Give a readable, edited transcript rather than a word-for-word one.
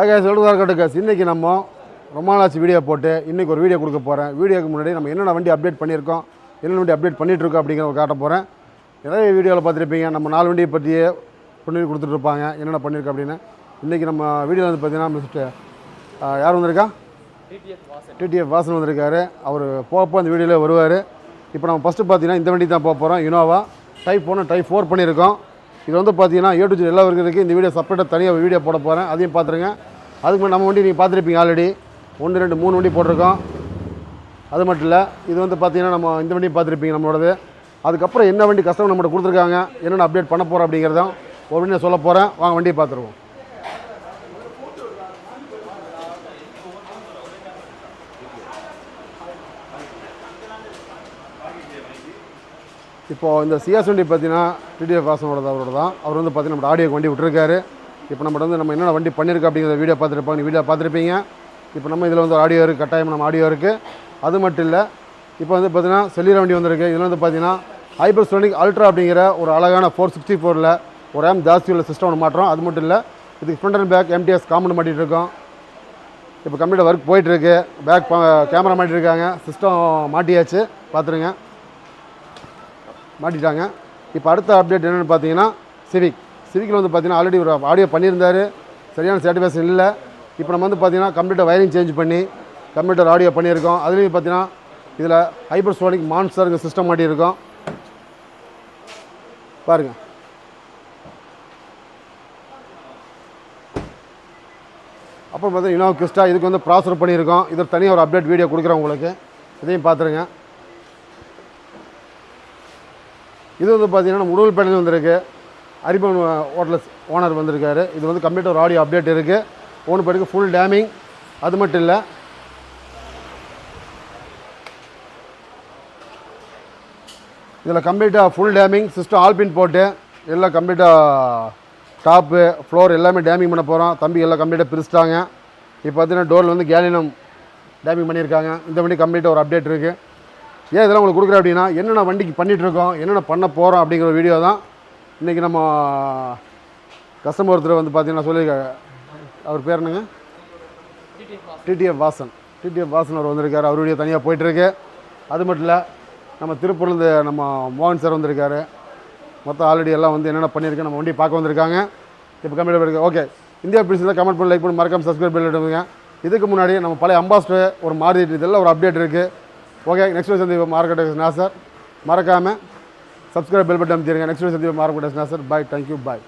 சொல்கிறதா இருக்கட்டும். இன்றைக்கி நம்ம ரொம்ப நாளாச்சு வீடியோ போட்டு இன்றைக்கி ஒரு வீடியோ கொடுக்க போகிறேன். வீடியோக்கு முன்னாடி நம்ம என்னென்ன வண்டி அப்டேட் பண்ணியிருக்கோம், என்னென்ன வண்டி அப்டேட் பண்ணிகிட்ருக்கோம் அப்படிங்கிறத காட்ட போகிறேன். நிறைய வீடியோவில் பார்த்துருப்பீங்க, நம்ம 4 வண்டியை பற்றியே பண்ணி கொடுத்துட்ருப்பாங்க என்னென்ன பண்ணியிருக்கோம் அப்படின்னு. இன்றைக்கி நம்ம வீடியோவில் வந்து பார்த்தீங்கன்னா மிஸ்டர் யார் வந்திருக்கா, டிடிஎஃப் வாசன் வந்திருக்காரு. அவர் போகப்போ அந்த வீடியோவில் வருவார். இப்போ நம்ம ஃபஸ்ட்டு பார்த்தீங்கன்னா இந்த வண்டி தான் போக போகிறோம். இனோவா டைப் 1 டைப் 4 பண்ணியிருக்கோம். இது வந்து பார்த்தீங்கன்னா A to Z எல்லா இருக்கிறதுக்கு இந்த வீடியோ செப்பரேட்டாக தனியாக வீடியோ போட போகிறேன், அதையும் பார்த்துருங்க. அதுக்கு முன்னாடி நம்ம வண்டி நீங்கள் பார்த்துருப்பீங்க, ஆல்ரெடி 1 2 3 வண்டி போட்டிருக்கோம். அது மட்டும் இல்லை, இது வந்து பார்த்தீங்கன்னா நம்ம இந்த வண்டியும் பார்த்துருப்பீங்க நம்மளோடது. அதுக்கப்புறம் என்ன வண்டி கஸ்டமர் நம்மகிட்ட கொடுத்துருக்காங்க, என்னென்ன அப்டேட் பண்ண போகிறோம் அப்படிங்கிறதும் ஒரு வண்டியை சொல்ல போகிறேன். வாங்க வண்டியை பார்த்துருவோம். இப்போது இந்த சிஎஸ் வண்டி பார்த்தீங்கன்னா டிடிஎஃப் வாசனோட அவரோட தான். அவர் வந்து பார்த்தீங்கன்னா நம்ம ஆடியோக்கு வண்டி விட்டுருக்காரு. இப்போ நம்ம வந்து நம்ம என்னென்ன வண்டி பண்ணியிருக்கோம் அப்படிங்கிற வீடியோ பார்த்துருப்பாங்க, வீடியோ பார்த்துருப்பீங்க. இப்போ நம்ம இதில் வந்து ஆடியோ இருக்குது, கட்டாயம் நம்ம ஆடியோ இருக்குது. அது மட்டும் இல்லை, இப்போ வந்து பார்த்தீங்கன்னா செல்லிர வண்டி வந்திருக்கு. இதில் வந்து பார்த்தீங்கன்னா ஹைபர்சோனிக் அல்ட்ரா அப்படிங்கிற ஒரு அழகான 464 ஒரு ரேம் ஜாஸ்தி உள்ள சிஸ்டம் ஒன்று மாற்றோம். அது மட்டும் இல்லை, இதுக்கு front and back MTS compound மாட்டிகிட்டு இருக்கோம். இப்போ கம்ப்ளீட்டாக ஒர்க் போயிட்டுருக்கு. பேக் கேமரா மாட்டியிருக்காங்க, சிஸ்டம் மாட்டியாச்சு, பார்த்துருங்க, மாட்டிட்டாங்க. இப்போ அடுத்த அப்டேட் என்னென்னு பார்த்தீங்கன்னா சிவிக்கில் வந்து பார்த்தீங்கன்னா ஆல்ரெடி ஒரு ஆடியோ பண்ணியிருந்தார், சரியான சாட்டிஸ்ஃபேக்ஷன் இல்லை. இப்போ நம்ம வந்து பார்த்தீங்கன்னா கம்ப்ளீட்டாக வயரிங் சேஞ்ச் பண்ணி கம்ப்யூட்டர் ஆடியோ பண்ணியிருக்கோம். அதுலேயும் பார்த்தீங்கன்னா இதில் ஹைபர்சோனிக் மான்ஸ்டருங்க சிஸ்டம் மாட்டியிருக்கோம், பாருங்கள். அப்புறம் பார்த்தீங்கன்னா இனோவா கிறிஸ்டா, இதுக்கு வந்து ப்ராசர் பண்ணியிருக்கோம். இது தனியாக ஒரு அப்டேட் வீடியோ கொடுக்குறேன் உங்களுக்கு, இதையும் பார்த்துருங்க. இது வந்து பார்த்தீங்கன்னா நம்ம உடல் பேனல் வந்திருக்கு. அரிபன் ஹோட்டல்ஸ் ஓனர் வந்திருக்காரு. இது வந்து கம்ப்ளீட்டாக ஒரு ஆடியோ அப்டேட் இருக்குது. ஓன் பேருக்கு ஃபுல் டேமிங். அது மட்டும் இல்லை, இதில் கம்ப்ளீட்டாக ஃபுல் டேமிங் சிஸ்டம் ஆல்பின் போட்டு எல்லாம் கம்ப்ளீட்டாக டாப்பு ஃப்ளோர் எல்லாமே டேமிங் பண்ண போகிறோம். தம்பி எல்லாம் கம்ப்ளீட்டாக பிரிச்சுட்டாங்க. இப்போ பார்த்தீங்கன்னா டோரில் வந்து கேலினம் டேமிங் பண்ணியிருக்காங்க. இந்த வண்டி கம்ப்ளீட்டாக ஒரு அப்டேட் இருக்குது. ஏன் இதெல்லாம் உங்களுக்கு கொடுக்குறேன் அப்படின்னா, என்னென்ன வண்டிக்கு பண்ணிகிட்ருக்கோம், என்னென்ன பண்ண போகிறோம் அப்படிங்கிற வீடியோ தான். இன்றைக்கி நம்ம கஸ்டமர் ஒருத்தர் வந்து பார்த்தீங்கன்னா சொல்லியிருக்காங்க, அவர் பேர் என்னங்க, டிடிஎஃப் வாசன் அவர் வந்திருக்காரு. அவர் வீடியோ தனியாக போயிட்டுருக்கு. அது மட்டும் இல்லை, நம்ம திருப்பூர்லேருந்து நம்ம மோகன் சார் வந்திருக்காரு. மொத்தம் ஆல்ரெடி எல்லாம் வந்து என்னென்ன பண்ணியிருக்கேன் நம்ம வண்டி பார்க்க வந்திருக்காங்க. இப்போ கம்ப்ளீட் இருக்குது. ஓகே, இந்தியா பிடிச்சதை கமெண்ட் பண்ணி லைக் பண்ணி மறக்காம சப்ஸ்கிரைப் பண்ணி விடுங்க. இதுக்கு முன்னாடி நம்ம பழைய அம்பாஸ்டர் ஒரு மாறுதி இதெல்லாம் ஒரு அப்டேட் இருக்குது. ஓகே, நெக்ஸ்ட் சந்திப்பு மார்க்கெட் நாசர். மறக்காமல் சப்ஸ்கிரைப் பெல் பட்டன் அமைச்சிருங்க. நெக்ஸ்ட் சந்திப்பு மார்க்கெட் நாசர். பாய், தேங்க்யூ, பாய்.